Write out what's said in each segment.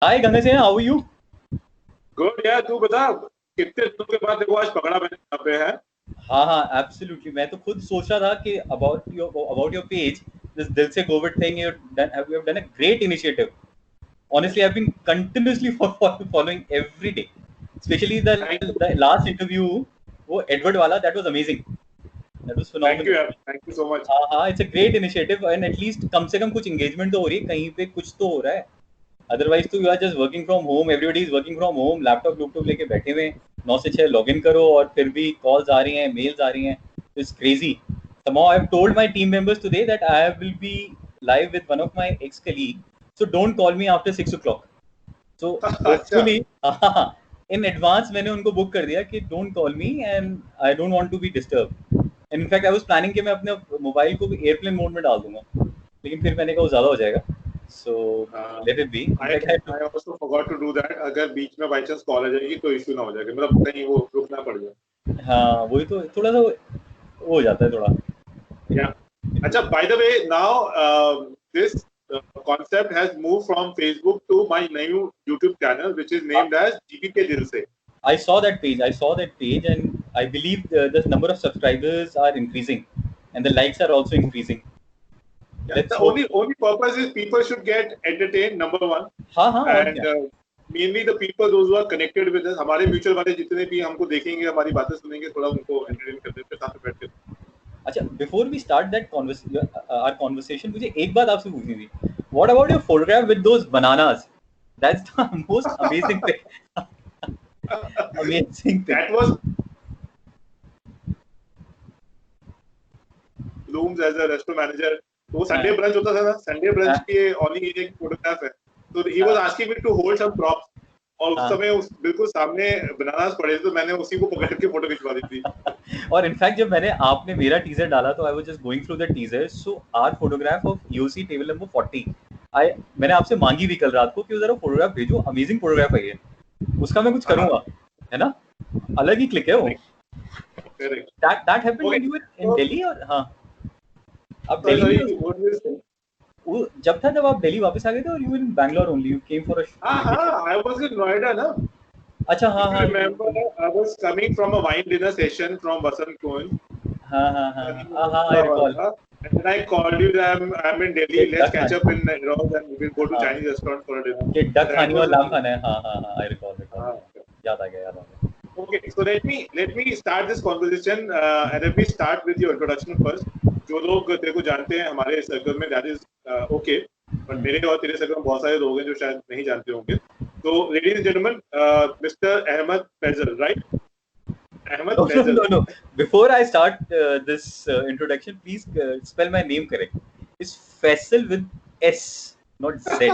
Hi Ganga Singh, how are you? Good यार, तू बता कितने दिनों के बाद देखो आज पकड़ा मैंने यहाँ पे है। हाँ हाँ, एब्सोल्युटली। मैं तो खुद सोच रहा था कि अबाउट योर पेज, दिस दिल से Covid thing, you have done a great initiative. Honestly, I've been continuously following every day, especially the thank you. the last interview, वो एडवर्ड वाला, that was amazing. That was thank you phenomenal. यार, thank you so much. हाँ हाँ, it's a great initiative and at least कम से कम कुछ engagement तो हो रही है, कहीं पे कुछ तो हो रहा है. अदरवाइज तो you are just working from home, everybody is working from home, laptop लेके बैठे हुए हैं. 9 से 6 लॉग इन करो और फिर भी कॉल्स आ रही हैं, मेल्स आ रही हैं. It's crazy. Somehow I've told my team members today that I will be live with one of my ex-colleague, so don't call me after 6 o'clock. So अच्छा। hopefully, in advance मैंने उनको book कर दिया कि don't call me and I don't want to be disturbed. And in fact I was planning कि मैं अपने mobile को भी एयरप्लेन मोड में डाल दूंगा, लेकिन फिर मैंने कहा वो ज़्यादा हो जाएगा. So let it be. In I fact I had to, I also forgot to do that. अगर बीच में बाई चांस कॉल आ जाएगी तो इश्यू ना हो जाएगा, मतलब कहीं वो रुकना पड़ जाए। हाँ वही तो थोड़ा सा वो हो जाता है थोड़ा. या अच्छा, by the way now this concept has moved from Facebook to my new YouTube channel, which is named as GPK Dil Se. I saw that page. I saw that page, and I believe the number of subscribers are increasing, and the likes are also increasing. Yeah, Let's the hope. only purpose is people should get entertained, number one, हाँ हाँ, और and क्या. mainly the people those who are connected with us, हमारे mutual वाले जितने भी हमको देखेंगे, हमारी बातें सुनेंगे, थोड़ा उनको एंटरटेन करते हैं साथ में बैठ के। अच्छा, before we start that our conversation, मुझे एक बात आपसे पूछनी थी. What about your photograph with those bananas? That's the most amazing thing. Amazing thing. That was Blooms as a restaurant manager. तो वो संडे ब्रंच होता था ना, संडे ब्रंच हाँ के ऑनली एक फोटोग्राफ है। तो he was asking me to hold some props, और उस हाँ. समय उस बिल्कुल सामने बनानास पड़े थे, तो मैंने उसी को पकड़ के फोटो खिंचवा दी थी। और इनफैक्ट जब मैंने आपने मेरा टीजर डाला तो I was just going through the teaser, so our photograph of UC table number 40. I मैंने आपसे मांगी भी कल रात को कि जरा फोटोग्राफ भेजो, अमेजिंग फोटोग्राफ है ये. उसका मैं कुछ हाँ हाँ, करूंगा, है ना. अलग ही क्लिक है वो. Correct correct. That happened okay, when you were in तो दिल्ली. और हाँ, आप सॉरी दिल्ली में सॉरी, व्हाट वाज इट? वो जब था, जब आप दिल्ली वापस आ गए थे, और you in Bangalore only, you came for a हाँ वेकेशन. हाँ, आई वाज इन नोएडा ना। अच्छा हाँ If you हाँ remember, I was coming from a wine dinner session from Vasant Kunj. हाँ हाँ हाँ करीब हाँ हाँ, होता आई हुआ रिकॉल. था। And then I called you that I'm in Delhi. कि Let's डक catch up खानी, in Ross and we'll go to हाँ, Chinese restaurant for a dinner. कि So डक that खानी और was the लाम thing. खाना है. हाँ हाँ हाँ, आई रिकॉल रिकॉल. हाँ. याद आ गया, याद आ गया. Okay, so let me start this conversation and let me start with your introduction first. जो लोग तेरे को जानते हैं हमारे सर्कल में, that is okay, but मेरे और तेरे सर्कल में बहुत सारे लोग हैं जो शायद नहीं जानते होंगे. So ladies and gentlemen, Mr. Ahmed Faisal, right? Ahmed No, no, Faisal. no, no. Before I start this introduction, please spell my name correct. It's Faisal with S, not Z.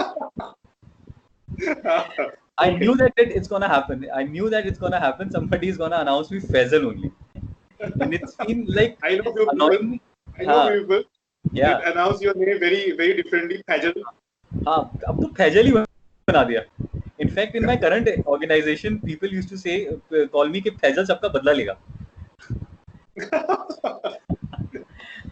I Okay. knew that it's gonna happen. I knew that it's gonna happen. Somebody is gonna announce me Faisal only, and it's been like I know few people. annoying me. I know हाँ, few people. They yeah, announce your name very very differently. Fajal. हाँ. अब तो फैजल ही बना दिया. In fact, in my current organization, people used to say, call me कि फैजल सबका बदला लेगा.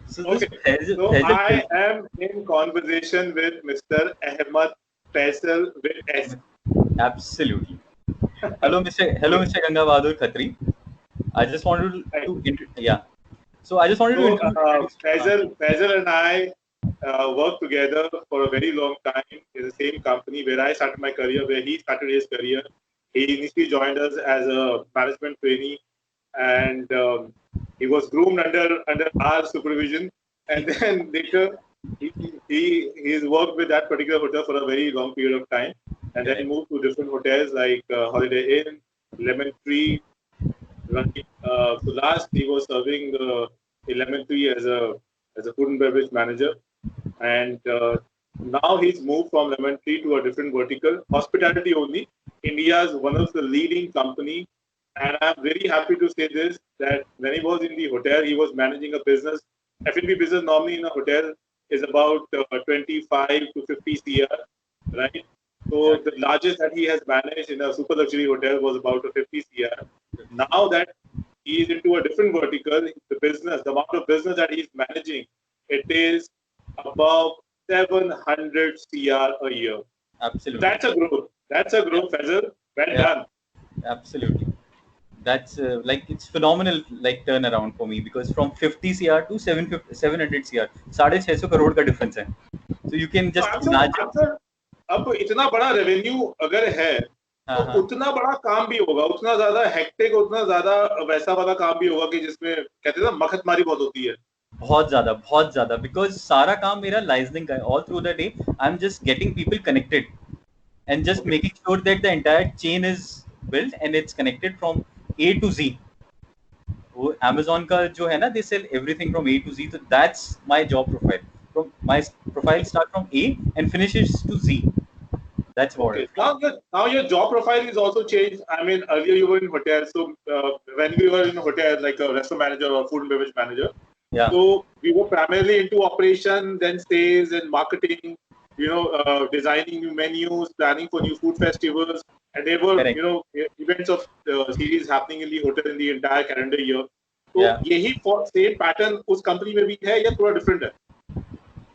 So this Okay. So Faisal I am in conversation with Mr. Ahmed Faisal with S. absolutely. Hello, Mr. Ganga Bahadur Khatri. I just wanted Right. yeah. So I just wanted to So introduce. Faisal and I worked together for a very long time in the same company where I started my career, where he started his career. He initially joined us as a management trainee, and he was groomed under our supervision, and then later he's worked with that particular hotel for a very long period of time, and then he Correct. moved to different hotels like Holiday Inn, Lemon Tree, right? So last he was serving in Lemon Tree as a food and beverage manager, and now he's moved from Lemon Tree to a different vertical, hospitality only. India's one of the leading company, and I'm very happy to say this, that when he was in the hotel, he was managing a business. F&B business normally in a hotel is about 25 to 50 CR, right? Yeah. So the largest that he has managed in a super luxury hotel was about a 50 CR. Now that he is into a different vertical, the amount of business that he's managing, it is above 700 CR a year. So Absolutely. that's a growth. That's a growth, Faisal. Well done. Absolutely. That's like it's phenomenal like turnaround for me because from 50 CR to 700 CR 650 crore का difference है. So you can just imagine. अब इतना बड़ा revenue अगर है तो उतना बड़ा काम भी होगा, उतना ज्यादा हेक्टिक, उतना ज्यादा वैसा वाला काम भी होगा कि जिसमें कहते हैं ना मखतमारी बहुत होती है. बहुत ज्यादा because सारा काम मेरा लाइजनिंग का है. All through the day I'm just getting people connected and just making sure that the entire chain is built and it's connected from A to Z. वो Amazon का जो है ना, they sell everything from A to Z, so that's my job profile. From my profile start from A and finishes to Z. That's what. Okay. Now your job profile is also changed. I mean, earlier you were in hotel, so when we were in hotel, like a restaurant manager or food and beverage manager, yeah. So we were primarily into operation, then sales and marketing. Designing new menus, planning for new food festivals, and there were events of series happening in the hotel in the entire calendar year. So यही same pattern उस company में भी है या थोड़ा different है?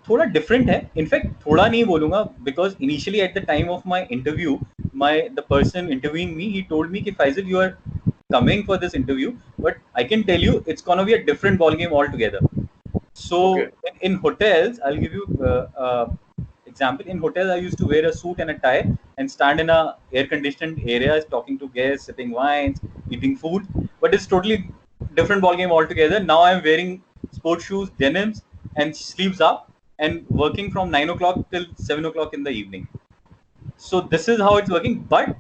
थोड़ा different है. In fact, थोड़ा नहीं बोलूँगा because initially at the time of my interview, the person interviewing me, he told me कि Faisal, you are coming for this interview, but I can tell you it's gonna be a different ball game altogether. So in hotels, I'll give you example. In hotels, I used to wear a suit and a tie and stand in a air-conditioned areas, talking to guests, sipping wines, eating food. But it's totally different ball game altogether. Now I'm wearing sports shoes, denims, and sleeves up, and working from 9 o'clock till 7 o'clock in the evening. So this is how it's working. But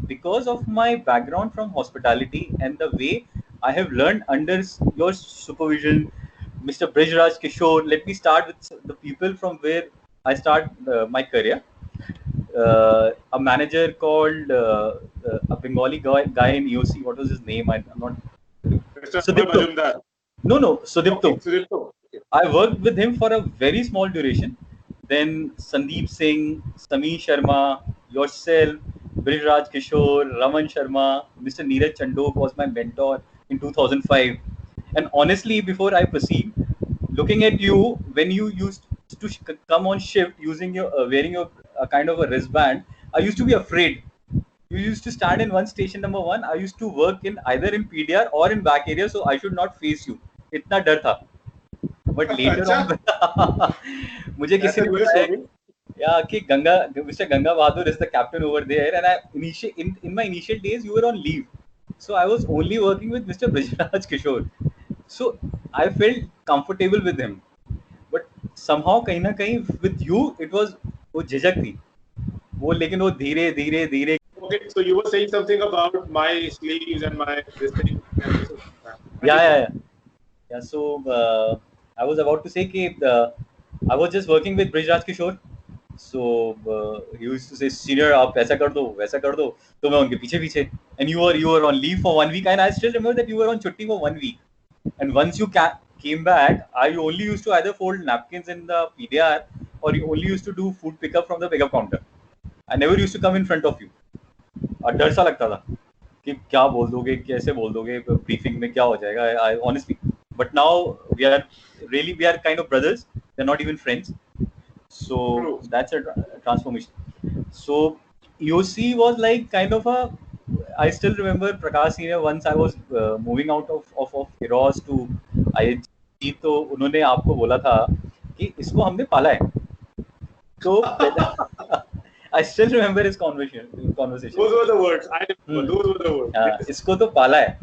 because of my background from hospitality and the way I have learned under your supervision, Mr. Brijraj Kishore, let me start with the people from where I start my career. A manager called a Bengali guy in EOC. What was his name? I'm not. Sudipto. No, Sudipto. Okay, Sudipto. Okay. I worked with him for a very small duration. Then Sandeep Singh, Sameer Sharma, yourself, Brijraj Kishore, Raman Sharma, Mr. Neeraj Chandok was my mentor in 2005. And honestly, before I proceed, looking at you when you used to come on shift using your wearing your kind of a wristband, I used to be afraid. You used to stand in one station number 1. I used to work in either in PDR or in back area, so I should not face you. इतना डर था. But later on, मुझे किसी ने बताया कि Mr. Ganga Bahadur is the captain over there, and in my initial days you were on leave, so I was only working with Mr. Brijraj Kishore, so I felt comfortable with him. But somehow कहीं ना कहीं with you it was वो झिझक थी वो, लेकिन वो धीरे. Okay, so you were saying something about my sleeves and my this thing. Yeah. So I was about to say that I was just working with Brijraj Kishore. So he used to say, senior, आप ऐसा कर दो, वैसा कर दो. तो मैं उनके पीछे. And you were on leave for 1 week, and I still remember that you were on छुट्टी for 1 week. And once you came back, I only used to either fold napkins in the PDR or you only used to do food pickup from the pickup counter. I never used to come in front of you. और डर सा लगता था कि क्या बोल दोगे, कैसे बोल दोगे, ब्रीफिंग में क्या हो जाएगा. I honestly, but now we are kind of brothers. They're not even friends. So that's a transformation. So EOC was like kind of a. I still remember Prakash Senior. Once I was moving out of Eros to IHG, तो उन्होंने आपको बोला था कि इसको हमने पाला है. तो I still remember his conversation. Those were the words. Those were the words. इसको तो पाला है.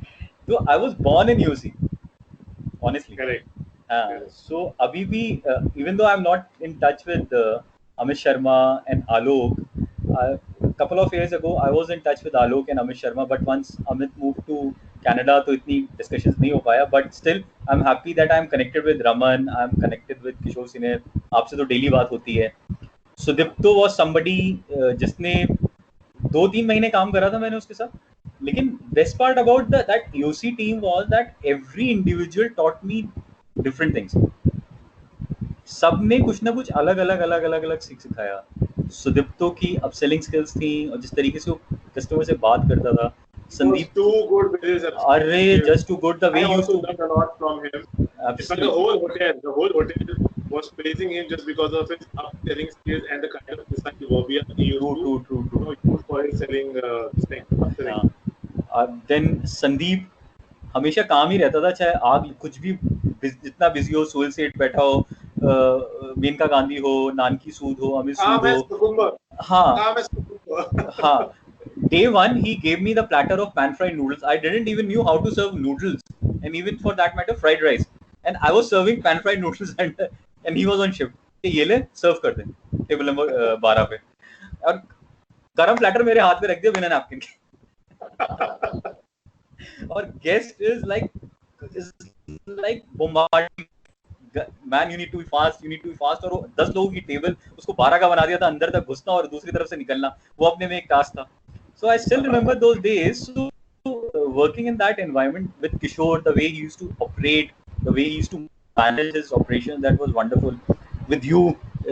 So I was born in EOC. Honestly. Correct. So अभी भी even though I'm not in touch with Amit Sharma and Alok, a couple of years ago I was in touch with Alok and Amit Sharma, but once Amit moved to Canada तो इतनी discussions नहीं हो पाया. But still I'm happy that I'm connected with Raman, I'm connected with Kishore Senior. आपसे तो daily बात होती है. Sudipto was somebody जिसने 2-3 महीने काम करा था मैंने उसके साथ. लेकिन best part about that EOC team was that every individual taught me different things. सब ने कुछ ना कुछ अलग सिखाया. सुदीप्तो की अपसेलिंग स्किल्स थी और जिस तरीके से वो कस्टमर से बात करता था. Sandeep too good with his just too good the way I you used to learn a lot from him. Absolutely. The whole hotel was praising him just because of his upselling skills and the kind of design verbiage he used to use for his selling this thing, upselling. Then Sandeep हमेशा काम ही रहता था, चाहे आग कुछ भी जितना busy हो, सोहेल सेठ बैठा हो, मेनका गांधी हो, नानकी सूद हो, अमित सूद हो. हाँ. Day one, he gave me the platter of pan-fried noodles. I didn't even knew how to serve noodles, and even for that matter, fried rice. And I was serving pan-fried noodles, and he was on shift. ये ले सर्व कर दे table number 12 पे, और गरम platter मेरे हाथ में रख दिया बिना नैपकिन के. और guest is like bombarding. Man, you need to be fast, you need to be fast. और 10 लोगों की टेबल उसको 12 का बना दिया था, अंदर तक घुसना और दूसरी तरफ से निकलना, वो अपने में एक टास्क था. So I still remember those days. So working in that environment with Kishore, the way he used to operate, the way he used to manage his operations, that was wonderful. With you,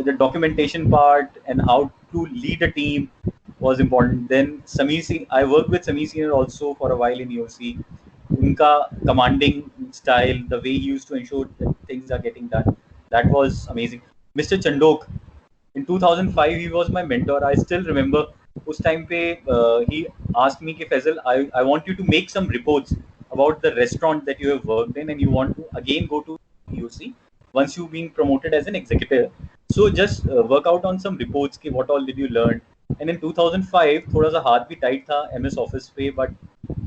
the documentation part and how to lead a team was important. Then Sameer Singh, I worked with Sameer Singh also for a while in EOC. Unka commanding style, the way he used to ensure that things are getting done, that was amazing. Mr. Chandok, in 2005 he was my mentor. I still remember उस time पे he asked me कि Faisal, I want you to make some reports about the restaurant that you have worked in, and you want to again go to EOC once you being promoted as an executive. So just work out on some reports कि what all did you learn. And in 2005 थोड़ा सा हाथ भी tight था MS Office पे, but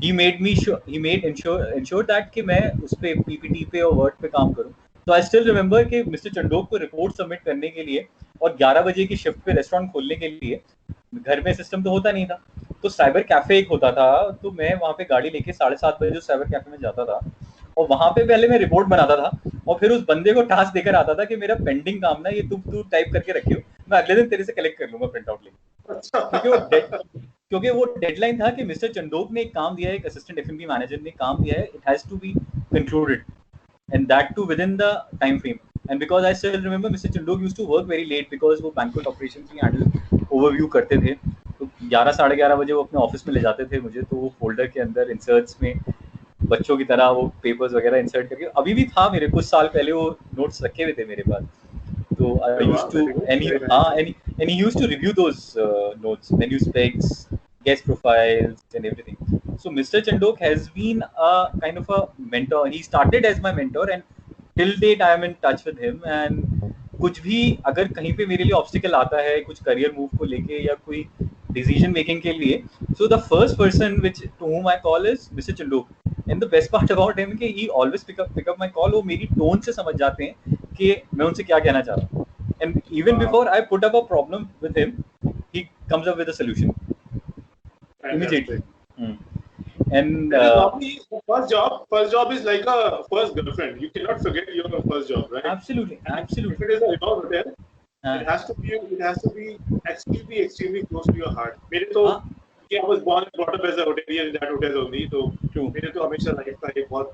he made ensure that कि मैं उस पे PPT पे और Word पे काम करूँ. तो आई स्टिल रिमेंबर कि मिस्टर चंडोक को रिपोर्ट सबमिट करने के लिए और 11 बजे की शिफ्ट पे रेस्टोरेंट खोलने के लिए घर में सिस्टम तो होता नहीं था, तो साइबर कैफे एक होता था. तो मैं वहाँ पे गाड़ी लेके 7:30 बजे जो साइबर कैफे में जाता था, और वहाँ पे पहले मैं रिपोर्ट बनाता था, और फिर उस बंदे को टास्क देकर आता था कि मेरा पेंडिंग काम ना ये तू टाइप करके रखियो, मैं अगले दिन तेरे से कलेक्ट कर लूंगा प्रिंट आउट लेके. क्योंकि वो डेडलाइन था कि मिस्टर चंडोक ने एक काम दिया है, एक असिस्टेंट F&B मैनेजर ने काम दिया है, it has to be concluded, and that too within the time frame. And because I still remember Mr. Chandok used to work very late because वो banquet operations की handle overview करते थे, तो 11 साढ़े 11 बजे वो अपने ऑफिस में ले जाते थे मुझे, तो वो फोल्डर के अंदर इंसर्ट्स में बच्चों की तरह वो पेपर्स वगैरह इंसर्ट करके, अभी भी था मेरे कुछ साल पहले वो नोट्स रखे हुए थे मेरे पास. तो I used to and he used to review those notes, menu specs, guest profiles and everything. So Mr. Chandok has been a kind of a mentor. He started as my mentor and till date I am in touch with him. And कुछ भी अगर कहीं पे मेरे लिए obstacle आता है कुछ करियर मूव को लेके या कोई डिसीजन मेकिंग के लिए, so the first person which to whom I call is Mr. Chandok. And the best part about him कि he always pick up my call. वो मेरी टोन से समझ जाते हैं कि मैं उनसे क्या कहना चाह रहा हूँ. And even before I put up a problem with him, he comes up with a solution immediately. And first job is like a first girlfriend. You cannot forget your first job, right? Absolutely. If it is a Renault hotel, it has to be extremely close to your heart. मेरे तो I was born and brought up as a hotelier in that hotel only, तो मेरे तो हमेशा life का एक बहुत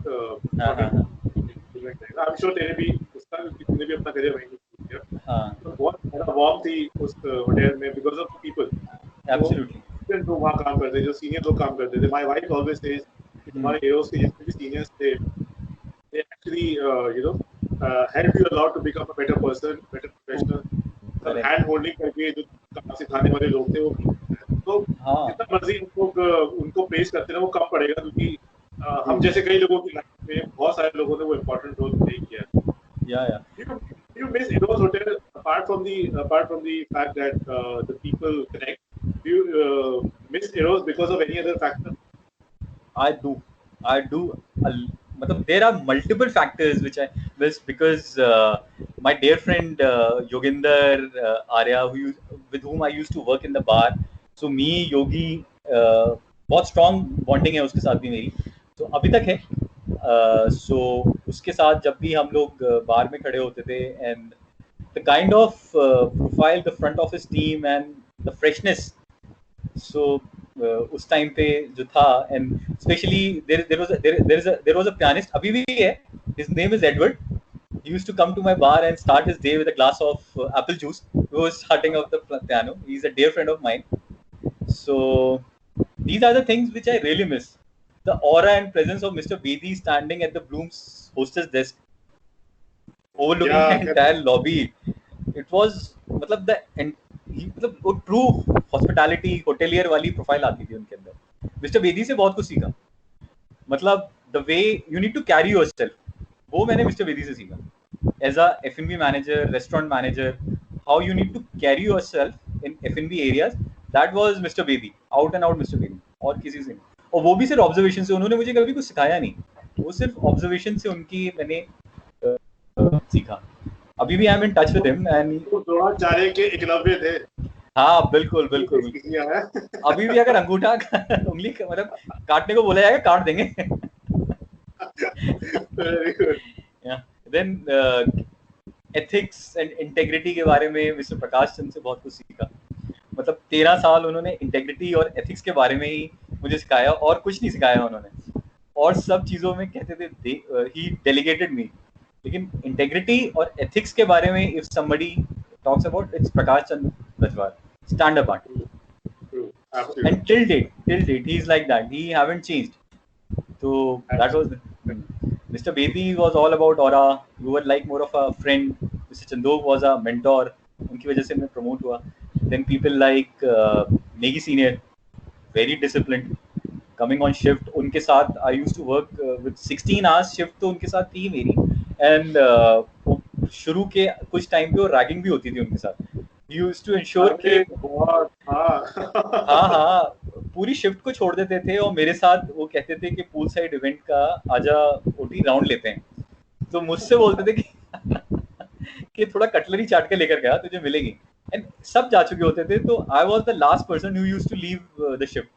I'm sure तेरे भी उसका तूने भी अपना करियर वहीं किया, तो बहुत बड़ा वार्म थी उस होटल में because of people. Absolutely. तो वहाँ काम करते जो सीनियर लोग काम करते थे. My wife always says कि तुम्हारे heroes के जितने भी seniors थे, they actually help you a lot to become a better person, better professional. hand holding करके जो काम सिखाने वाले लोग थे वो, तो जितना मर्जी उनको प्रेस करते ना वो कम पड़ेगा, क्योंकि हम जैसे कई लोगों की लाइफ में बहुत सारे लोगों ने वो इम्पोर्टेंट रोल प्ले किया. You miss Eros Hotel apart from the fact that the people connect. Do you miss Eros because of any other factor? I do. There are multiple factors which I miss because my dear friend Yoginder Arya, with whom I used to work in the bar. So me, Yogi, बहुत strong bonding है उसके साथ भी मेरी, तो अभी तक है. So उसके साथ जब भी हम लोग बार में खड़े होते थे, and the kind of profile the front office team and the freshness, so उस टाइम पे जो था, and especially there was a pianist, अभी भी है, his name is Edward. He used to come to my bar and start his day with a glass of apple juice. He was starting off the piano. He's a dear friend of mine. So these are the things which I really miss. The aura and presence of Mr. Bedi standing at the Bloom's hostess desk. overlooking Yeah, the entire lobby. It was मतलब मतलब वो true hospitality hotelier वाली profile आती थी उनके अंदर. Mister Bedi से बहुत कुछ सीखा. मतलब the way you need to carry yourself, वो मैंने मिस्टर बेदी से सीखा. As a F&B manager, restaurant manager, how you need to carry yourself in F&B areas, that was mister Bedi, out and out mister Bedi, और किसी से नहीं. और वो भी सिर्फ ऑब्जर्वेशन से, उन्होंने मुझे कभी कुछ सिखाया नहीं, वो सिर्फ ऑब्जर्वेशन से उनकी मैंने सीखा. अभी भी I am in touch with him and Dronacharya के एकलव्य थे. हाँ बिल्कुल बिल्कुल बिल्कुल. अभी भी अगर अंगूठा उंगली मतलब काटने को बोला जाएगा काट देंगे. Very good. Then ethics and integrity के बारे में मिस्टर प्रकाश चंद से बहुत कुछ सीखा. मतलब 13 साल उन्होंने इंटेग्रिटी और एथिक्स के बारे में ही मुझे सिखाया, और कुछ नहीं सिखाया उन्होंने, और सब चीज़ों में कहते थे ही डेलीगेटेड मी. लेकिन इंटेग्रिटी और एथिक्स के बारे में if somebody talks about, it's Prakash Chand Rajwar, stand up art. True. Absolutely. And till date he is like that, he haven't changed. So that was Mr. Bedi was all about aura, you were like more of a friend. Mr. Chandok was a mentor, उनकी वजह से मैं promote हुआ. Then people like Negi senior, very disciplined, coming on shift. उनके साथ I used to work with 16 hours shift, तो उनके साथ थी मेरी. एंड शुरू के कुछ टाइम पे रैगिंग भी होती थी उनके साथ. He used to ensure कि हाँ पूरी शिफ्ट को छोड़ देते थे और मेरे साथ वो कहते थे कि पूल साइड इवेंट का आजा ओटी राउंड लेते हैं. तो मुझसे बोलते थे कि थोड़ा कटलरी चाट के लेकर गया, तुझे मिलेगी. एंड सब जा चुके होते थे, तो I was the last person who used to leave the shift.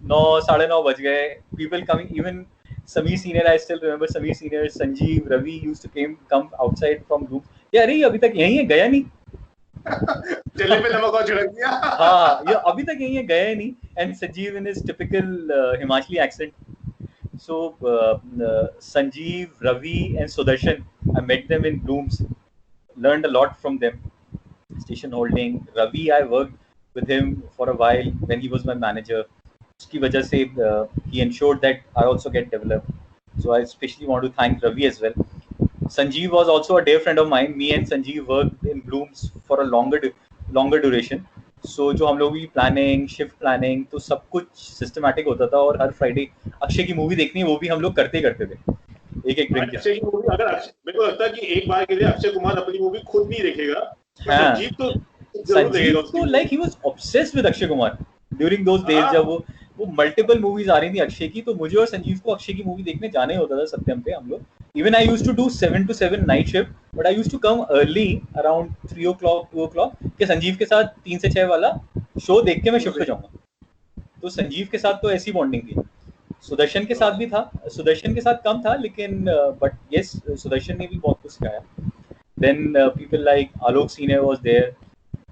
9, 9:30 बज गए. People coming, even Sameer senior, I still remember Sameer senior, Sanjeev, Ravi used to come outside from group. ये अरे अभी तक यहीं है, गया नहीं. चले पे नमक और छिड़क दिया. हाँ ये अभी तक यहीं है, गया नहीं. And Sanjeev in his typical Himachali accent. So Sanjeev, Ravi and Sudarshan, I met them in Blooms, learned a lot from them. Station holding. Ravi, I worked with him for a while when he was my manager. उसकी वजह से he ensured that I also get developed. So I especially want to thank Ravi as well. Sanjeev was also a dear friend of mine. Me and Sanjeev worked in Blooms for a longer duration. So जो हम लोग भी planning, shift planning, तो सब कुछ systematic होता था. और हर फ्राइडे अक्षय की मूवी देखनी है, वो भी हम लोग करते थे एक ड्रिंक. अक्षय की मूवी, अगर मेरे को लगता है कि एक बार के लिए अक्षय कुमार अपनी मूवी खुद नहीं देखेगा. संजीव तो like he was obsessed with Akshay Kumar during those days जब वो मल्टीपल मूवीज आ रही थी अक्षय की. तो मुझे और संजीव को अक्षय की मूवी देखने जाने होता था सत्यम पे हम लोग. Even I used to do 7 to 7 night shift, but I used to come early around 3 o'clock 2 o'clock कि संजीव के साथ 3 से 6 वाला शो देख के मैं शिफ्ट पे जाऊंगा. तो संजीव के साथ तो ऐसी बॉन्डिंग थी. सुदर्शन के साथ भी था, सुदर्शन के साथ कम था, लेकिन बट यस सुदर्शन ने भी बहुत कुछ सिखाया. Then people like Alok senior was there.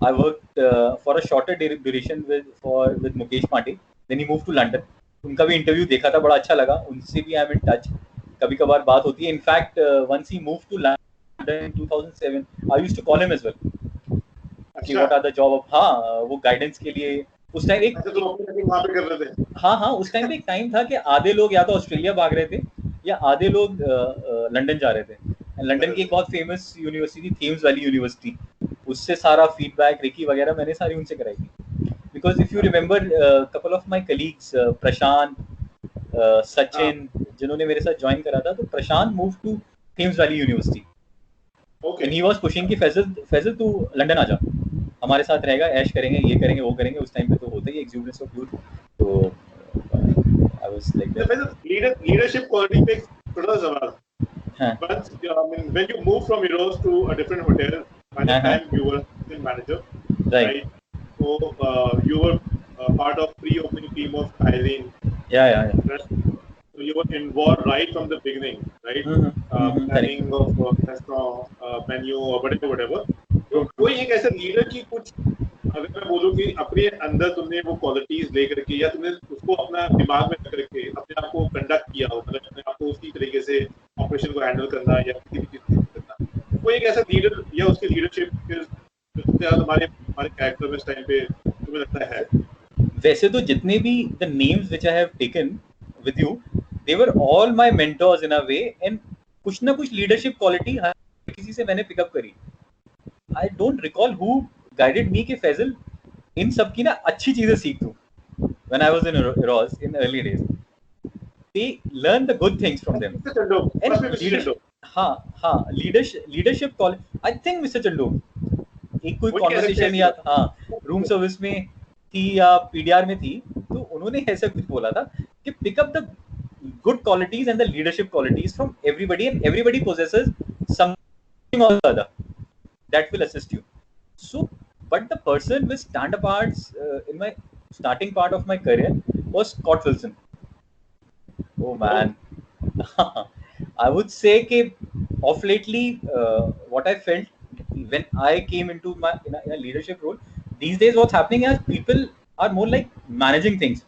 I worked for a shorter duration with Mukesh Pandey. Then he moved to London. उनका भी इंटरव्यू देखा था, बड़ा अच्छा लगा. उनसे भी आई एम इन टच, कभी कभार बात होती है. In fact once he moved to London in 2007, I used to call him as well. कि what are the job of, हाँ वो गाइडेंस के लिए उस टाइम एक वहाँ पे कर रहे थे. हाँ उस टाइम पे एक टाइम था कि आधे लोग या तो ऑस्ट्रेलिया भाग रहे थे या आधे लोग लंदन जा रहे थे. लंदन की एक बहुत famous university, Thames Valley university, उससे सारा फीडबैक रिकी वगैरह मैंने सारी उनसे कराई थी. Because if you remember couple of my colleagues, Prashant, Sachin, जिन्होंने मेरे साथ ज्वाइन करा था, तो Prashant move to Thames Valley University and he was pushing कि फैजल तू लंदन आ जा, हमारे साथ रहेगा, ऐश करेंगे, ये करेंगे, वो करेंगे. उस टाइम पे तो होता ही एक्सुबरेंस ऑफ यूथ. तो I was like leadership quality पे थोड़ा सवाल. But I mean, when you move from Eros to a different hotel, by the time you were manager, right? So you were part of pre-opening team of Kylene. Yeah. Right? So you were involved right from the beginning, right? Planning of restaurant, menu or whatever. तो कोई एक ऐसा leader की कुछ, अगर मैं बोलूँ कि अपने अंदर तुमने वो क्वालिटीज लेकर के या तुमने उसको अपना दिमाग में रख के अपने आप को कंडक्ट किया हो, मतलब अपने आप को उसी तरीके से ऑपरेशन को हैंडल करना या किसी भी चीज करना, कोई एक ऐसा लीडर या उसकी लीडरशिप तुम्हारे कैरेक्टर में इस टाइम पे तुम्हें लगता है? वैसे तो जितने भी the names which I have taken with you, they were all my mentors in a way, and कुछ ना कुछ लीडरशिप क्वालिटी हर किसी से मैंने पिकअप करी. I don't recall who guided me कि फैजल इन सब की ना अच्छी चीजें सीख तू. When I was in Eros in early days, they learn the good things from them. Mr. Chandok. And Must be Mr. leadership, Chandok. हाँ leadership call. I think Mr. Chandok. एक कोई वही कॉन्वर्सेशन ऐसे या हाँ रूम सर्विस में थी या पीडीआर में थी, तो उन्होंने ऐसा कुछ बोला था कि pick up the good qualities and the leadership qualities from everybody, and everybody possesses something or the other that will assist you. So, but the person with stand apart in my starting part of my career was Scott Wilson. Oh man, I would say that of lately, what I felt when I came into my in a leadership role, these days what's happening is people are more like managing things.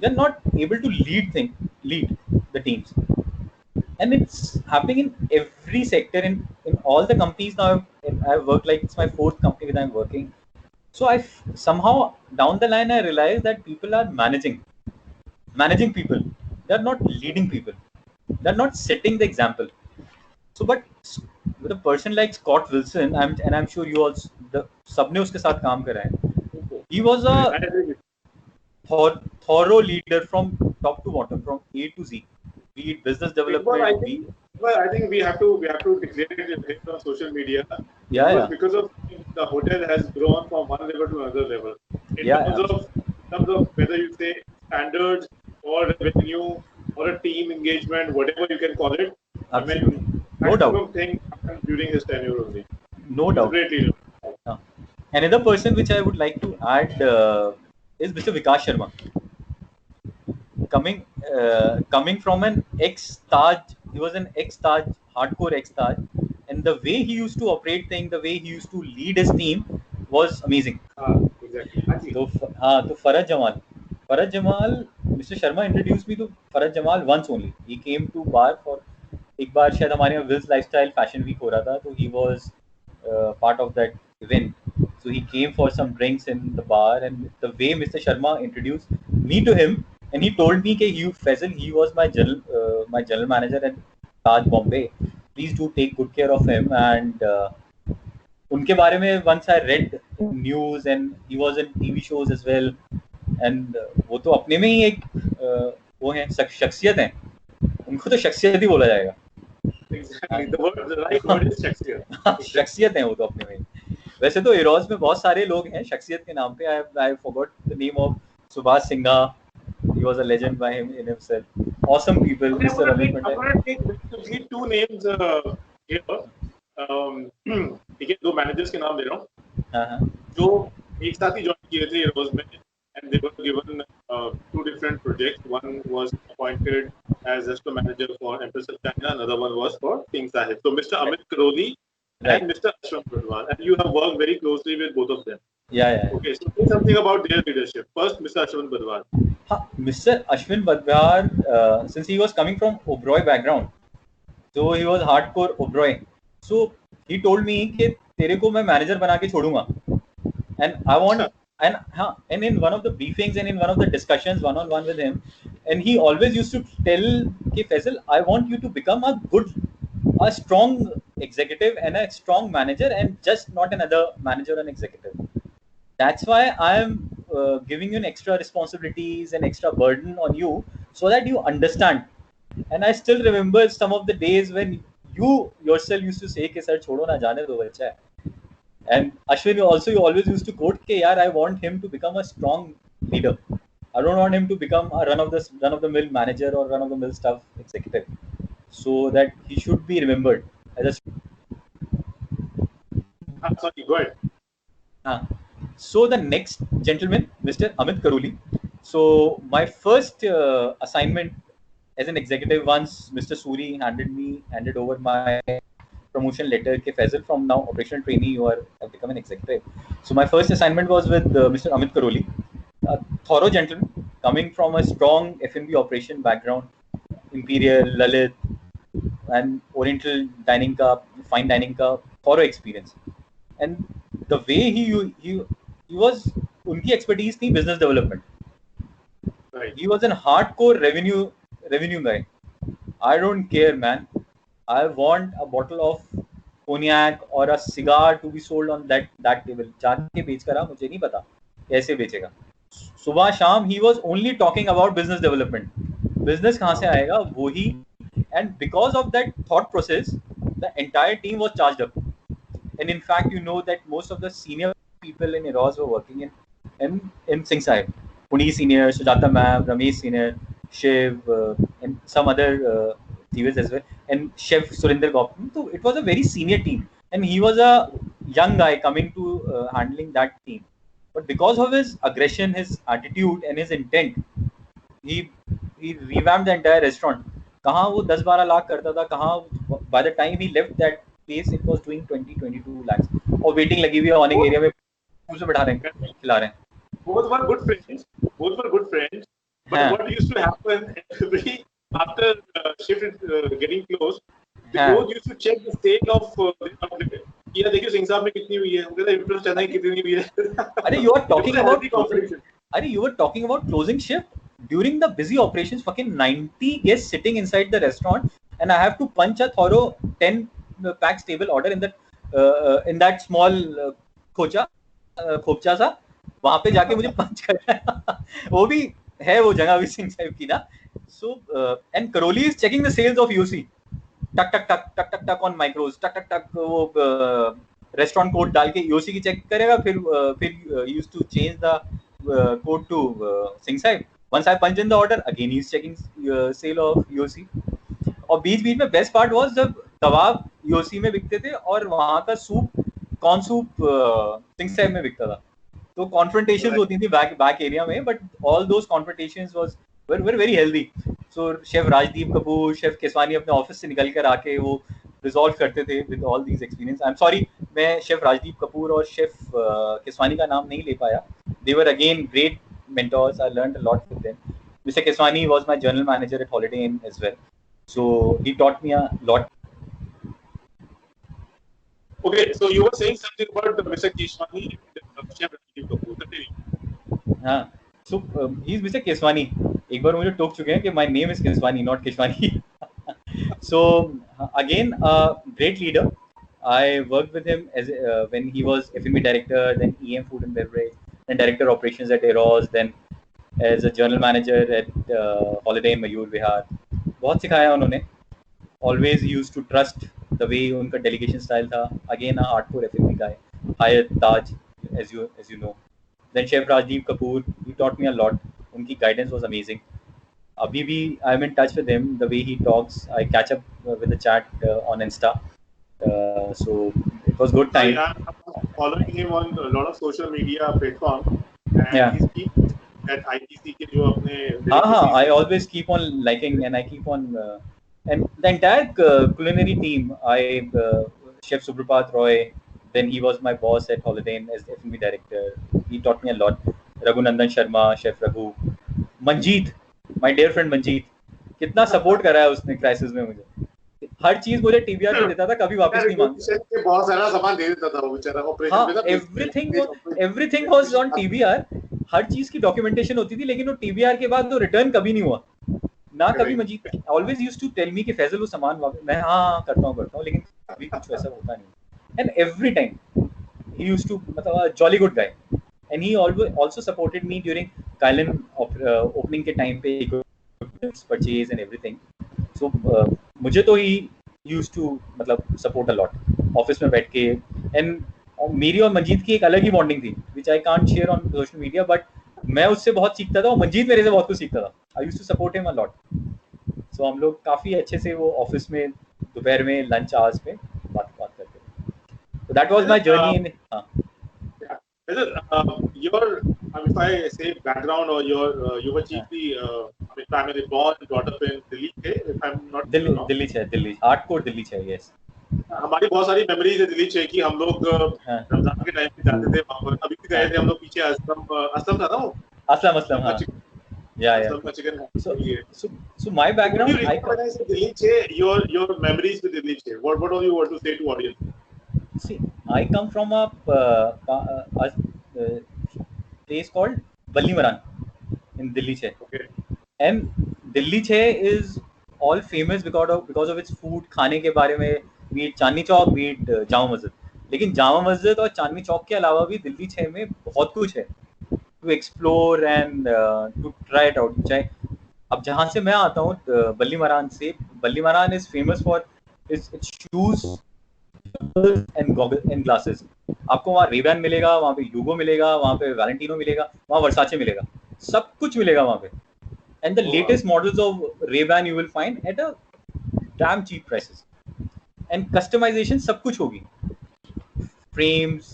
They're not able to lead the teams, and it's happening in every sector in all the companies now. I've worked, like it's my fourth company that I'm working. So I somehow down the line I realized that people are managing people. They're not leading people. They're not setting the example. So, but with a person like Scott Wilson, I'm sure you also the सबने उसके साथ काम करा है. He was I a agree with thorough leader from top to bottom, from A to Z. Be it business you. development, Well, I think we have to declare it on social media. Because of the hotel has grown from one level to another level. In terms of whether you say standards or revenue or a team engagement, whatever you can call it. Absolutely. I mean, No doubt. thing happened during his tenure only. No doubt. Great leader. Another person which I would like to add is Mr. Vikas Sharma. Coming from an ex-Taj, he was an ex-Taj, hardcore ex-Taj, and the way he used to operate things, the way he used to lead his team was amazing. Exactly. So Faraj Jamal, Mr. Sharma introduced me to Faraj Jamal once only. He came to bar for एक बार शायद हमारे यहाँ Will's Lifestyle Fashion Week हो रहा था, तो he was part of that event. So he came for some drinks in the bar, and the way Mr. Sharma introduced me to him, and he told me that Hugh Faisal, he was my general manager at Taj Bombay. Please do take good care of him. And उनके बारे में once I read news, and he was in TV shows as well. And वो तो अपने में ही एक वो है शख्सियत है. उनको तो शख्सियत ही बोला जाएगा. Exactly. The right word is शख्सियत. शख्सियत है वो तो अपने में. वैसे तो इरोज में बहुत सारे लोग हैं शख्सियत के नाम पे. I forgot the name of Subhash Singha. He was a legend by him in himself. Awesome people. Mr. Ramesh Patel. I'm going to take two names here. ठीक है, दो मैनेजर्स के नाम दे रहा हूँ जो एक साथ ही ज्वाइन किए थे इरोज में, and they were given two different projects. One was appointed as restaurant manager for Empress of China. Another one was for King Sahib. So Mr. Amit Karoli and Mr. Ashwin Badwar, and you have worked very closely with both of them. Yeah. Okay, so say something about their leadership. First, Mr. Ashwin Badwar. Mr. Ashwin Badwar, since he was coming from Oberoi background, so he was hardcore Oberoi. So he told me कि तेरे को मैं manager बना के छोड़ूंगा, and I want. And in one of the briefings and in one of the discussions one-on-one with him, and he always used to tell कि Faisal, I want you to become a strong executive and a strong manager, and just not another manager and executive. That's why I am giving you an extra responsibilities and extra burden on you, so that you understand. And I still remember some of the days when you yourself used to say कि sir छोड़ो ना, जाने दो बच्चा है. And Ashwin also always used to quote कि यार I want him to become a strong leader. I don't want him to become a run of the mill manager or run of the mill staff executive. So that he should be remembered as a. Sorry, go ahead. So the next gentleman, Mr. Amit Karoli. So my first assignment as an executive, once Mr. Suri handed over my promotion letter ke Faisal, from now operational trainee you have become an executive. So my first assignment was with Mr. Amit Karoli, a thorough gentleman coming from a strong F&B operation background, Imperial, Lalit, and Oriental dining ka, fine dining ka thorough experience. And the way he was, unki expertise thi business development. Right. He was a hardcore revenue guy. I don't care, man. I want a bottle of cognac or a cigar to be sold on that table. जाके बेच कर आ, मुझे नहीं पता कैसे बेचेगा. सुबह शाम he was only talking about business development. Business कहाँ से आएगा वो ही. And because of that thought process, the entire team was charged up. And in fact, you know that most of the senior people in Eros were working in Singh Sahib. Puni senior, Sujata ma'am, Ramesh senior, Shiv, and some other TVs as well, and Chef Surinder Gautam. So it was a very senior team, and he was a young guy coming to handling that team. But because of his aggression, his attitude, and his intent, he revamped the entire restaurant. कहाँ वो 10-12 लाख करता था, कहाँ by the time he left that place it was doing 20-22 lakhs. और waiting लगी हुई है ऑनिंग area में, से बैठा रहे हैं, खिला रहे हैं. Both were good friends. But what used to happen every after shift getting closed, both used to check the state of the outlet. ये देखियो सिंह साहब में कितनी हुई है, उनका इंटरेस्ट चेन्नई कितनी हुई है. अरे you were talking about closing shift. During the busy operations, fucking 90 guests sitting inside the restaurant, and I have to punch a thorough 10 packs table order in that small खोपचा सा. वहां पे जाके मुझे पंच करना है. वो भी है वो जगह भी सिंह साहिब की ना. So and Karoli is checking the sales of UC. टक टक टक टक टक टक ऑन माइक्रोज, टक टक टक वो रेस्टोरेंट कोड डाल के यूसी की चेक करेगा. फिर used to change the code to Singh Sahib. Once I punch in the order, again he's checking sale of UOC. और बीच में बेस्ट पार्ट वाज जब कबाब UOC में बिकते थे और वहाँ का soup, corn soup Singh Sahib में बिकता था. तो कॉन्फ्रंटेशंस होती थी बैक एरिया में, but all those confrontations were very healthy. So chef Rajdeep Kapoor, chef Keswani अपने ऑफिस से निकल कर आके वो रिजॉल्व करते थे with all these experience. I am sorry मैं शेफ राजदीप कपूर और शेफ केसवानी का नाम नहीं ले पाया. They were again great mentors. I learned a lot with them. Mr. Keswani was my general manager at Holiday Inn as well, so he taught me a lot. Okay, so you were saying something about Mr. Keswani, Chef Rajiv Kapoor. हाँ, so he's Mr. Keswani. एक बार मुझे टोक चुके हैं कि my name is Keswani, not Keshwani. So again, a great leader. I worked with him as when he was F&B director, then EM Food and Beverage, then director of operations at Eros, then as a general manager at Holiday Inn Mayur Vihar. बहुत सिखाया उन्होंने. Always used to trust the way उनका delegation style था. Again a hardcore F&B guy. Hyatt, Taj, as you know. Then Chef Rajdeep Kapoor, he taught me a lot. उनकी guidance was amazing. अभी भी I'm in touch with him. The way he talks, I catch up with the chat on Insta. So it was good time. I'm following him on a lot of social media platforms, and he keeps at ITC के जो अपने. हाँ, I always keep on liking and I keep on and the entire culinary team. Chef Suprapat Roy, then he was my boss at Holiday Inn as F&B director. He taught me a lot. Raghunandan Sharma, Chef Raghu, Manjeet, my dear friend Manjeet, कितना support करा है उसने crisis में मुझे. हर चीज मुझे टीबीआर पे देता था, कभी वापस नहीं मांगा. बहुत सारा सामान दे देता था वो बेचारा ऑपरेशन में ना. Everything was on TBR. हर चीज की डॉक्यूमेंटेशन होती थी, लेकिन वो टीबीआर के बाद वो रिटर्न कभी नहीं हुआ ना. कभी Manjeet always used to tell me कि फैजल वो सामान वापस, मैं हाँ करता हूँ, लेकिन कभी कुछ वैसा होता नहीं. And every time he used to, मतलब jolly good guy. And he also supported me during Kylin opening के टाइम पे, परचेज एंड एवरीथिंग. सो मुझे तो ही यूज्ड टू मतलब सपोर्ट अ लॉट ऑफिस में बैठ के. एंड मेरी और मंजीत की एक अलग ही बॉन्डिंग थी which I can't share on social media, but मैं उससे बहुत सीखता था और मंजीत मेरे से बहुत कुछ सीखता था. I used to support him a lot. So हम लोग काफी अच्छे से वो ऑफिस में दोपहर में लंच आवर्स में बात करते थे. So that was my journey in your if I say background or you were chiefly primarily born and brought up in Delhi थे, if I'm not Delhi hardcore Delhi है. यस, हमारी बहुत सारी मेमोरीज है दिल्ली से कि हम लोग रमजान के टाइम पे जाते थे वहां पर. अभी भी गए थे हम लोग पीछे. असलम था ना वो, असलम हाँ. So my background, Delhi che, your memories with Delhi che. What all you want to say to audience? See, I come from a place called Ballimaran in Delhi che. Okay. And Delhi che is all famous because of its food. खाने के बारे में beat Chandni Chowk, beat Jama Masjid. लेकिन जामा मस्जिद और चांदनी चौक के अलावा भी दिल्ली 6 में बहुत कुछ है to explore and to try it out. चाहे अब जहाँ से मैं आता हूँ बल्ली मरान से, Ballimaran is famous for its shoes and goggle and glasses. आपको वहाँ रेबैन मिलेगा, वहाँ पे यूगो मिलेगा, वहाँ पे वैलेंटिनो मिलेगा, वहाँ वर्साचे मिलेगा, सब कुछ मिलेगा वहाँ पे। And the latest models of Ray Ban you will find at a damn cheap prices. And customization सब कुछ होगी, frames,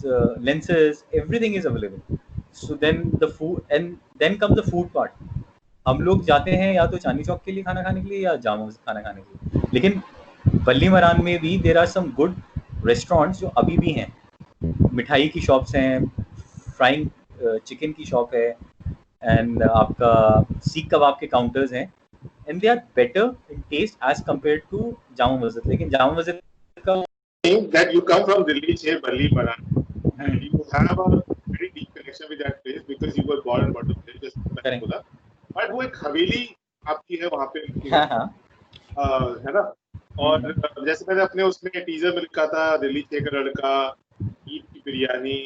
lenses, everything is available. So then the food and then comes the food part. हम लोग जाते हैं या तो चांदनी चौक के लिए खाना खाने के लिए या जामा मस्जिद खाना खाने के लिए, लेकिन बल्ली मरान में भी there are some good restaurants जो अभी भी हैं। मिठाई की शॉप्स हैं, फ्राइंग चिकन की शॉप है, एंड आपका सीख कबाब के काउंटर्स हैं, and they are better in taste as compare to Jama Masjid. लेकिन जामा मस्जिद का that you come from Delhi, say Balli Maran, and you have a very deep connection with that place because you were born and brought up there, just like I बोला। But वो एक हवेली आपकी है वहाँ पे, है ना? और जैसे मैंने अपने उसमें टीजर में लिखा था, दिल्ली 6 का लड़का, ईद की बिरयानी,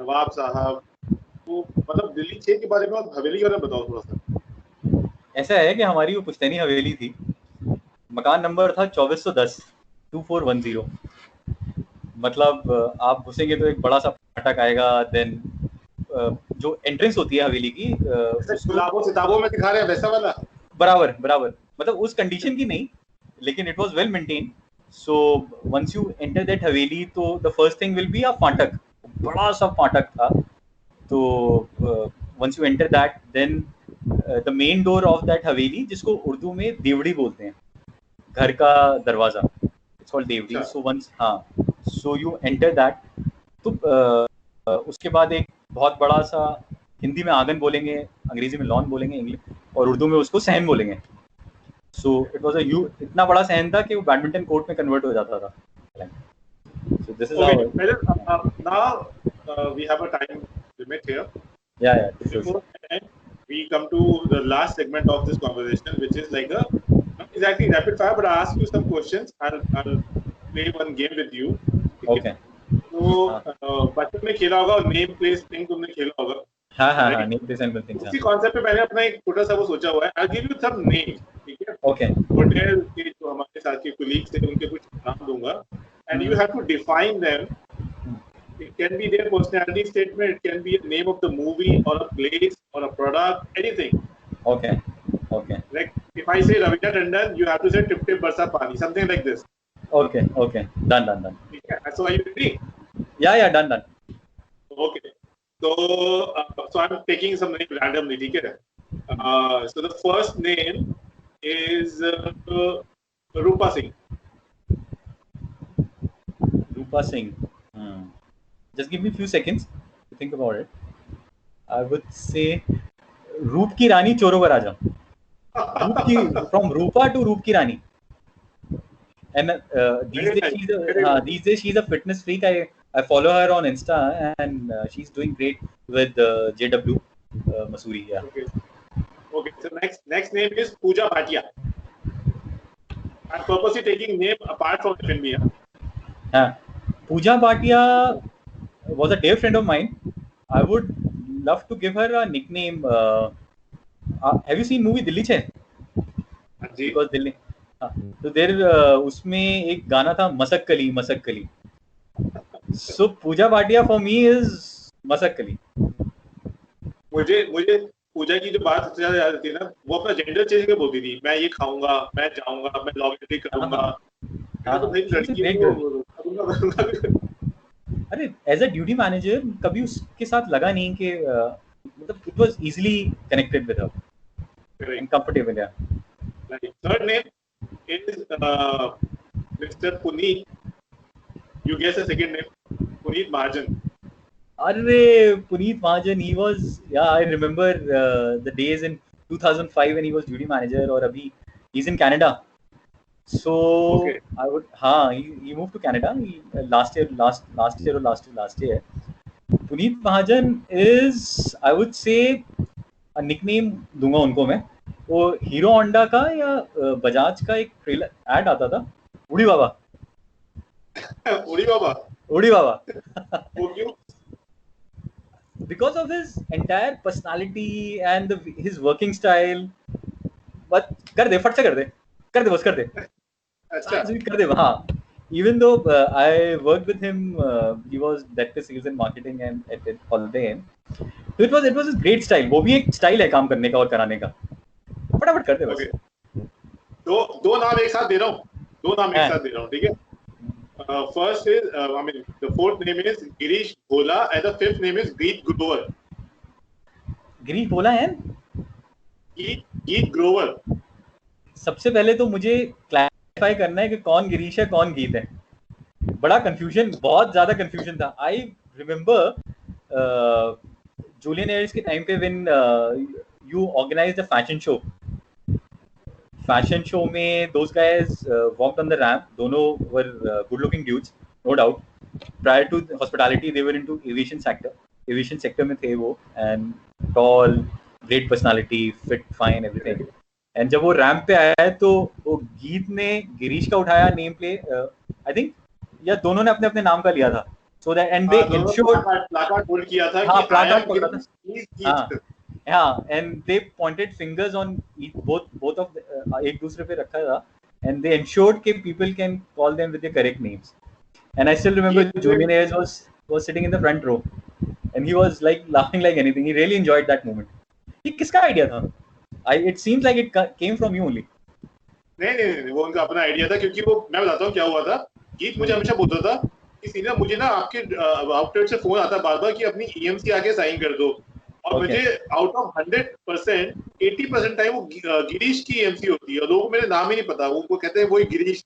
नवाब साहब, तो मतलब दिल्ली 6 के बारे में और हवेली के बारे में बताओ थोड़ा सा। ऐसा है कि हमारी वो पुश्तैनी हवेली थी, मकान नंबर था 2410 2410। मतलब आप घुसेंगे तो एक बड़ा सा फाटक आएगा, देन जो एंट्रेंस होती है हवेली की गुलाबों सिताबों में दिखा रहे हैं वैसा वाला, बराबर बराबर, मतलब उस कंडीशन की नहीं, लेकिन it was well maintain. So once you enter that haveli तो the first thing will be a phatak, बड़ा सा फाटक था। तो once you enter that then the main door of that haveli, जिसको उर्दू में देवड़ी बोलते हैं, घर का दरवाजा, it's called deodi. So once so you enter that, तो उसके बाद एक बहुत बड़ा सा, हिंदी में आंगन बोलेंगे, अंग्रेजी में लॉन बोलेंगे, इंग्लिश और उर्दू में उसको सहन बोलेंगे। सो इट वाज इतना बड़ा सहन था कि वो बैडमिंटन कोर्ट में कन्वर्ट हो जाता था। So this is how now we have a time limit here. Yeah, Before we come to the last segment of this conversation, which is like a not exactly rapid fire, but I'll ask you some questions. I'll play one game with you. Okay. तो बचपन में खेला होगा, name place thing तुमने खेला होगा। हाँ, name place and things. उसी कॉन्सेप्ट पे मैंने अपना एक छोटा सा वो सोचा हुआ है। I'll give you some names, ठीक है? Okay. होटल के जो हमारे साथ के colleagues थे, उनके कुछ नाम दूंगा, and you have to define them. It can be their personality statement, it can be a name of the movie or a place or a product, anything. Okay. Like if I say Ravina Tandon, you have to say Tip Tip Barsa Pani, something like this. Okay. Done. Yeah. So are you ready? Yeah, done. Okay. So I'm taking some names randomly, ठीक है? So the first name is Rupa Singh. Rupa Singh. Just give me a few seconds to think about it. I would say रूप की रानी चोरों का राजा। From Rupa to रूप की रानी. And these days she's a fitness freak. I follow her on Insta and she's doing great with JW Masuri. Yeah. Okay. So next name is Pooja Bhatia. I'm purposely taking name apart from FNB. Pooja Bhatia was a dear friend of mine. I would love to give her a nickname. Have you seen movie Dilli 6? Because Dilli. तो देर उसमें एक गाना था मसक कली। So Puja Bhatia for me is मसक कली। मुझे पूजा की जो बात सबसे ज्यादा याद आती है ना, वो अपना जेंडर चेंज करके बोलती थी, मैं ये खाऊंगा, मैं जाऊंगा, मैं लॉगिन करूंगा। तो भाई लड़की को अरे एज अ ड्यूटी मैनेजर कभी उसके साथ लगा नहीं कि मतलब it was easily connected with her and comfortable. या third name is Mr. Puneet. You guess the second name? Puneet Mahajan. Arre, Puneet Mahajan, he was, I remember the days in 2005 when he was duty manager, or abhi he's in Canada. So okay. I would, he moved to Canada last year. Puneet Mahajan is, I would say, a nickname दूंगा उनको मैं। वो hero Honda का या बजाज का एक trailer add आता था, बूढ़ी बाबा। उड़ी बाबा उड़ी बाबा वो क्यों? because of his entire personality and his working style. बस कर दे, फट से कर दे बस कर दे, अच्छा आज भी कर दे हाँ. Even though I worked with him, he was director sales and marketing and at Holiday Inn. So it was a great style. वो भी एक स्टाइल है काम करने का और कराने का. फटाफट कर दे बस. ओके दो नाम एक साथ दे रहा हूँ ठीक है. First is the fourth name is Girish Bhola and the fifth name is Geet Grover. Girish बोला है. Geet Grover. सबसे पहले तो मुझे क्लैरिफाई करना है कि कौन गिरीश है कौन गीत है. बड़ा कंफ्यूजन, बहुत ज्यादा कंफ्यूजन था. आई रिमेम्बर जूलियन एयर्स के टाइम पे when you organized a fashion show में those guys walked on the ramp. दोनों were good looking dudes, no doubt. Prior to hospitality they were into aviation sector में थे वो, and tall, great personality, fit, fine, everything. And जब वो ramp पे आया तो वो गीत ने गिरीश का उठाया नेम प्ले, आई थिंक, या दोनों ने अपने अपने नाम का लिया था. So that and they ensured placard hold किया था हाँ कि प्लाकार्ड पकड़ा था. हाँ, and they pointed fingers on both of एक दूसरे पे रखा था, and they ensured कि people can call them with the correct names. And I still remember Julian Ayers was sitting in the front row, and he was like laughing like anything. He really enjoyed that moment. ये किसका idea था? It seems like it came from you only. नहीं वो उनका अपना idea था, क्योंकि वो मैं बताता हूँ क्या हुआ था. गीत मुझे हमेशा बोलता था कि सीनियर मुझे ना आपके आउटलेट से फोन आता बार-बार कि अपनी ईएमसी आके साइन कर दो, और मुझे आउट ऑफ 100% 80% टाइम वो गिरीश की ईएमसी होती है, और लोगों को मेरे नाम ही नहीं पता. वो कहते हैं वही गिरीश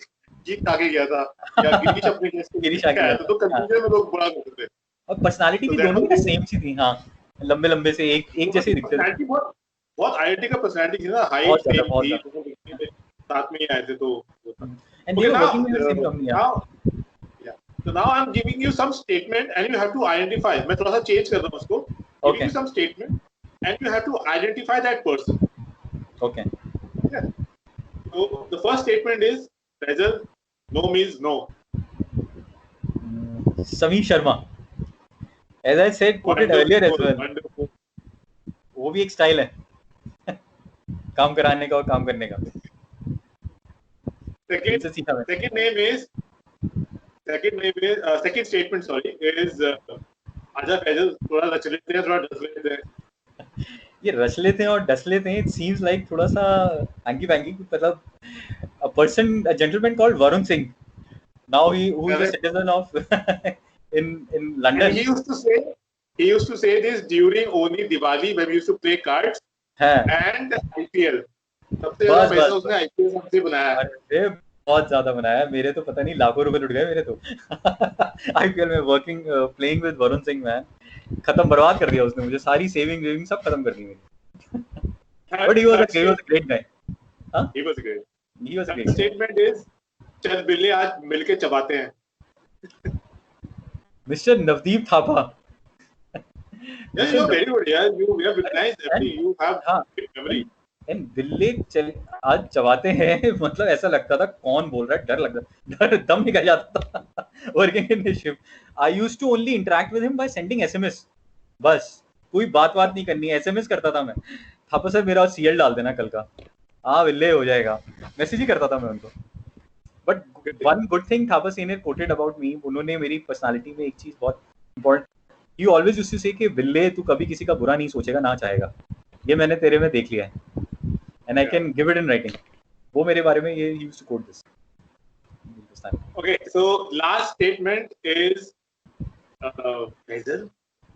गीत आगे गया था या गिरीश अपने गिरीश आगे गया था. तो कंफ्यूजन में लोग बड़ा करते थे. और पर्सनालिटी भी दोनों की सेम सी थी. हाँ, लंबे से एक जैसे दिखते थे. बहुत आईआईटी का पर्सनालिटी थी ना, हाइट थी, साथ में ही आए थे. तो and they were working in the same company. So now I'm giving you some statement and you have to identify. मैं थोड़ा सा चेंज कर रहा हूँ उसको. Giving you some statement and you have to identify that person. Okay. Yeah. So the first statement is Faisal, no means no. Sameer Sharma. As I said, quoted earlier as well. Wonderful. वो भी एक style है काम कराने का और काम करने का. Second statement is आजा फैजल थोड़ा रच लेते हैं, थोड़ा डस लेते हैं. ये रच लेते हैं और डस लेते हैं. It seems like थोड़ा सा hanky panky, मतलब a person, a gentleman called Varun Singh. Now who is a citizen of in London. And he used to say this during only Diwali when we used to play cards and IPL. सबसे ज्यादा पैसा उसने IPL से बनाया है. अरे बहुत ज्यादा बनाया है. मेरे तो पता नहीं लाखों रुपए लुट गए मेरे तो IPL में working playing with Varun Singh. Man खत्म, बर्बाद कर दिया उसने मुझे. सारी सेविंग सब खत्म कर दी मेरी. But he was a great guy. Huh? He was great. The statement is चल बिल्ले आज मिलके चबाते हैं. Mr. Navdeep Thapa. Yeah, you're very good. Yeah, you have recognized everything. You have good memory. And बिल्ले आज चबाते हैं मतलब ऐसा लगता था कौन बोल रहा है, डर लगता, डर दम निकल जाता था. Working in this shift, I used to only interact with him by sending SMS. बस कोई बात नहीं करनी है, SMS करता था मैं. थापा सर मेरा CL डाल देना कल का, हाँ बिल्ले हो जाएगा, मैसेज ही करता था मैं उनको. But one good thing Thapa Senior quoted about me, उन्होंने मेरी पर्सनालिटी में एक चीज बहुत important, he always used to say कि बिल्ले तू कभी किसी का बुरा नहीं सोचेगा ना चाहेगा. ये मैंने तेरे में देख लिया है. And I can give it in writing. वो मेरे बारे में ये used to quote this. Okay, so last statement is Faisal,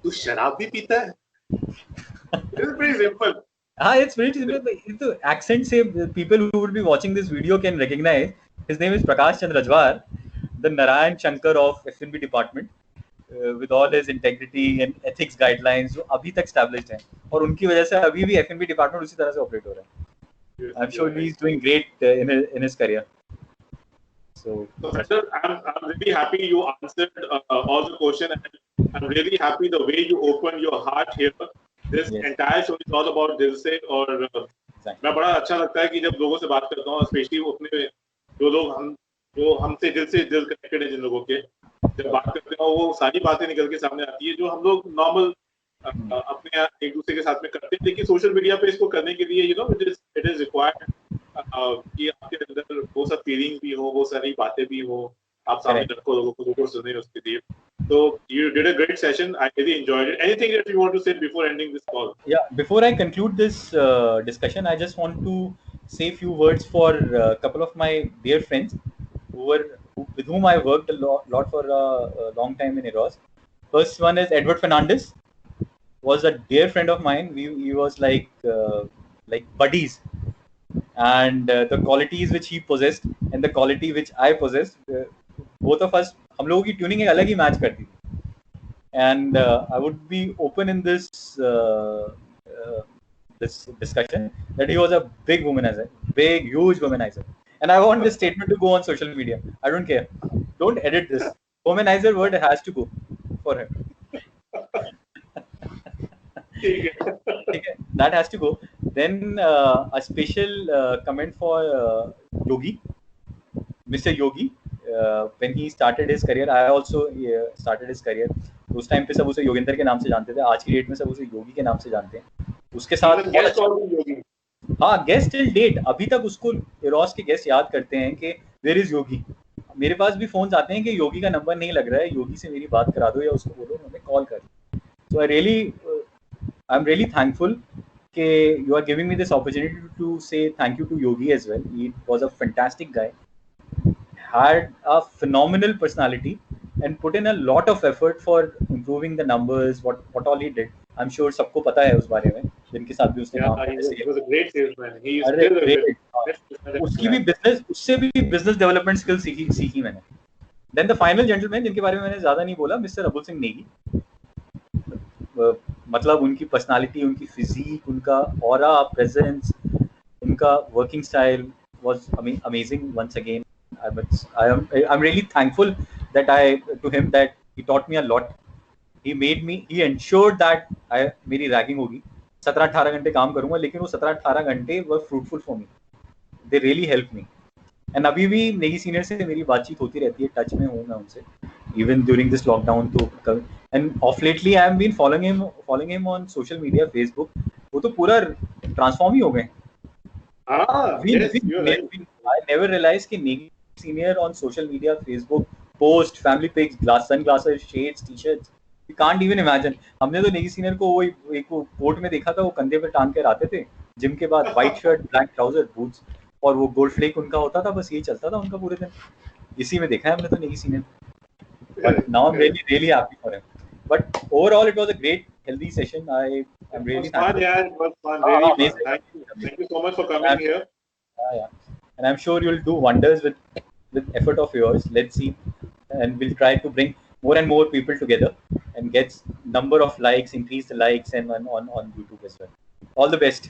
तू शराब भी पीता है? It is pretty simple. हाँ, it's very simple. The accent से people who would be watching this video can recognize. His name is Prakash Chandra Rajwar, the Narayan Shankar of F&B department, with all his integrity and ethics guidelines जो अभी तक established हैं, और उनकी वजह से अभी भी F&B department उसी तरह से operate हो रहा है. I'm sure he's doing great in his career. So Faisal, I'm really happy you answered all the questions, and I'm really happy the way you opened your heart here. This entire show is all about दिल से, और मैं बड़ा अच्छा लगता है कि जब लोगों से बात करता हूँ, स्पेशली अपने जो लोग हम से दिल कनेक्टेड है जिन लोगों के, जब बात करते हैं वो सारी बातें निकल के सामने आती है जो हम लोग नॉर्मल अपने एक दूसरे के साथ में करते हैं, लेकिन सोशल मीडिया पे इसको करने के लिए इट इज रिक्वायर्ड कि आपके अंदर वो सब फीलिंग्स भी हो, वो सारी बातें भी हो, आप सामने रखो, लोगों को सुने उसके लिए. So you did a great session. I really enjoyed it. Anything that you want to say before ending this call? Yeah, before I conclude this discussion, I just want to say a few words for a couple of my dear friends with whom I worked a lot for a long time in Eros. First one is Edward Fernandez, was a dear friend of mine. He was like buddies, and the qualities which he possessed and the quality which I possessed, both of us, हम लोगों की tuning एक अलग ही match करती थी. And I would be open in this discussion that he was a big womanizer, huge womanizer. And I want this statement to go on social media. I don't care. Don't edit this. Womanizer word has to go for him. That has to go. Then a special comment for Yogi, Mr. Yogi. When he started his career, I also started his career. उस time पे सब उसे योगेंद्र के नाम से जानते थे, आज की डेट में सब उसे योगी के नाम से जानते हैं. उसके साथ हाँ, गेस्ट टिल डेट अभी तक उसको एरोस के गेस्ट याद करते हैं कि वेयर इज योगी. मेरे पास भी फोन्स आते हैं कि योगी का नंबर नहीं लग रहा है, योगी से मेरी बात करा दो या उसको बोलो हमें कॉल कर. So I am really thankful कि you are giving me this opportunity to say thank you to Yogi as well. He was a fantastic guy, had a phenomenal personality and put in a lot of effort for improving the numbers, what all he did. I'm sure सबको पता है उस बारे में, जिनके साथ भी उसने काम किया. He was a great salesman. He is still a great. उसकी भी उससे भी बिजनेस डेवलपमेंट स्किल सीखी मैंने. देन द फाइनल जेंटलमैन जिनके बारे में मैंने ज्यादा नहीं बोला, मिस्टर अबुल सिंह नेगी. मतलब उनकी पर्सनालिटी, उनकी फिजिक, उनका ऑरा, प्रेजेंस, उनका working style was amazing once again. I'm really thankful that to him that he taught me a lot. He ensured that मेरी रैगिंग होगी, 17-18 घंटे काम करूंगा, लेकिन वो 17-18 घंटे were fruitful for me. They really helped me. And अभी भी नेगी सीनियर से मेरी बातचीत होती रहती है, टच में हूँ मैं उनसे, even during this lockdown. तो and of lately I have been following him on social media, Facebook. वो तो पूरा ट्रांसफॉर्म ही हो गए. I never realized कि Negi senior on social media, Facebook, post, family pics, sunglasses, shades, t-shirts. You can't even imagine. हमने तो Negi senior को वो एक कोट में देखा था, वो कंधे पे टांग के आते थे जिम के बाद, white shirt, black trouser, boots, और वो गोल्ड फ्लेक उनका होता था, बस यही चलता था उनका पूरे दिन. इसी में देखा है हमने तो Negi senior. But now I'm really happy for him. But overall, it was a great, healthy session. I'm really thankful. It was fun. Really fun. Thank you so much for coming here. Yeah. And I'm sure you'll do wonders with effort of yours. Let's see, and we'll try to bring more and more people together and get number of likes, increase the likes, and on YouTube as well. All the best.